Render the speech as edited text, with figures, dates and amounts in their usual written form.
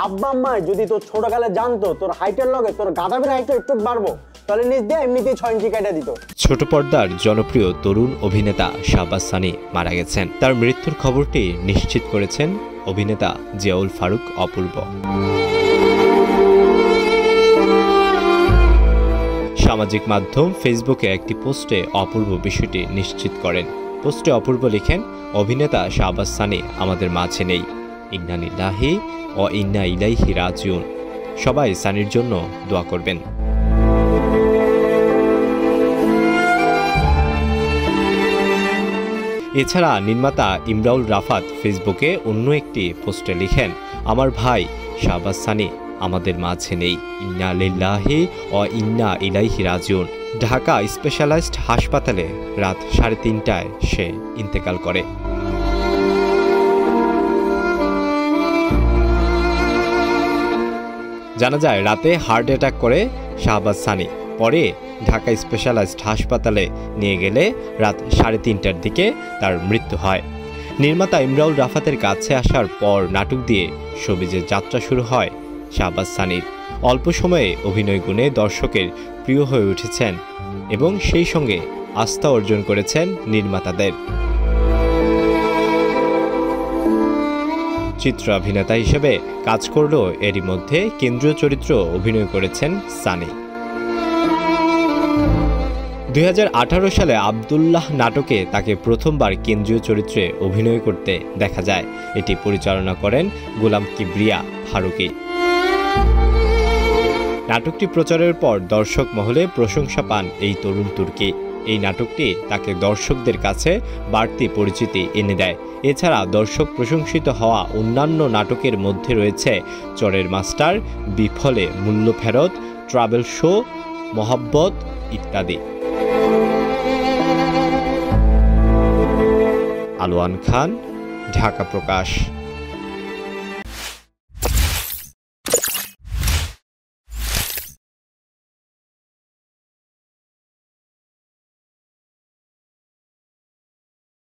আব্বা আম্মা যদি তোর ছোটকালে জানতো তোর হাইটের লগে তোর গাদাবের হাইটটা একটু বাড়বো, তাহলে নিজ দিয়ে এমনিতেই 6 ইঞ্চি কাটা দিত। ছোট পর্দার জনপ্রিয় তরুণ অভিনেতা শাহবাজ সানি মারা গেছেন। তার মৃত্যুর খবরটি নিশ্চিত করেছেন অভিনেতা জিয়াউল ফারুক অপূর্ব। সামাজিক মাধ্যম ফেসবুকে একটি পোস্টে অপূর্ব বিষয়টি নিশ্চিত করেন। পোস্টে অপূর্ব লিখেন, অভিনেতা শাহবাজ সানি আমাদের মাঝে নেই। ইন্না লিল্লাহি ওয়া ইন্না ইলাইহি রাজিউন। সবাই সানির জন্য দোয়া করবেন। এছাড়া নির্মাতা ইমরাউল রাফাত ফেসবুকে অন্য একটি পোস্টে লিখেন, আমার ভাই শাহবাজ সানি আমাদের মাঝে নেই। ইন্না লিল্লাহি ওয়া ইন্না ইলাইহি রাজিউন। ঢাকা স্পেশালাইজড হাসপাতালে রাত 3:30টায় সে ইন্তেকাল করে। জানা যায় রাতে হার্ট অ্যাটাক করে শাহবাজ সানি। পরে ঢাকা স্পেশালাইজড হাসপাতালে নিয়ে গেলে রাত 3:30টার দিকে তার মৃত্যু হয়। নির্মাতা ইমরাউল রাফাতের কাছে আসার পর নাটক দিয়ে শোবিজের যাত্রা শুরু হয় শাহবাজ সানির। অল্প সময়ে অভিনয় গুণে দর্শকের প্রিয় হয়ে উঠেছেন এবং সেই সঙ্গে আস্থা অর্জন করেছেন নির্মাতাদের। চিত্র অভিনেতা হিসেবে কাজ করলেও এরই মধ্যে কেন্দ্রীয় চরিত্র অভিনয় করেছেন সানি। 2018 সালে আব্দুল্লাহ নাটকে তাকে প্রথমবার কেন্দ্রীয় চরিত্রে অভিনয় করতে দেখা যায়। এটি পরিচালনা করেন গোলাম কিবরিয়া ফারুকী। নাটকটি প্রচারের পর দর্শক মহলে প্রশংসা পান এই তরুণ তুর্কি। এই নাটকটি তাকে দর্শকদের কাছে বাড়তি পরিচিতি এনে দেয়। এছাড়া দর্শক প্রশংসিত হওয়া অন্যান্য নাটকের মধ্যে রয়েছে চরের মাস্টার, বিফলে মূল্য ফেরত, ট্রাভেল শো, মহাব্বত ইত্যাদি। আলোয়ান খান, ঢাকা প্রকাশ।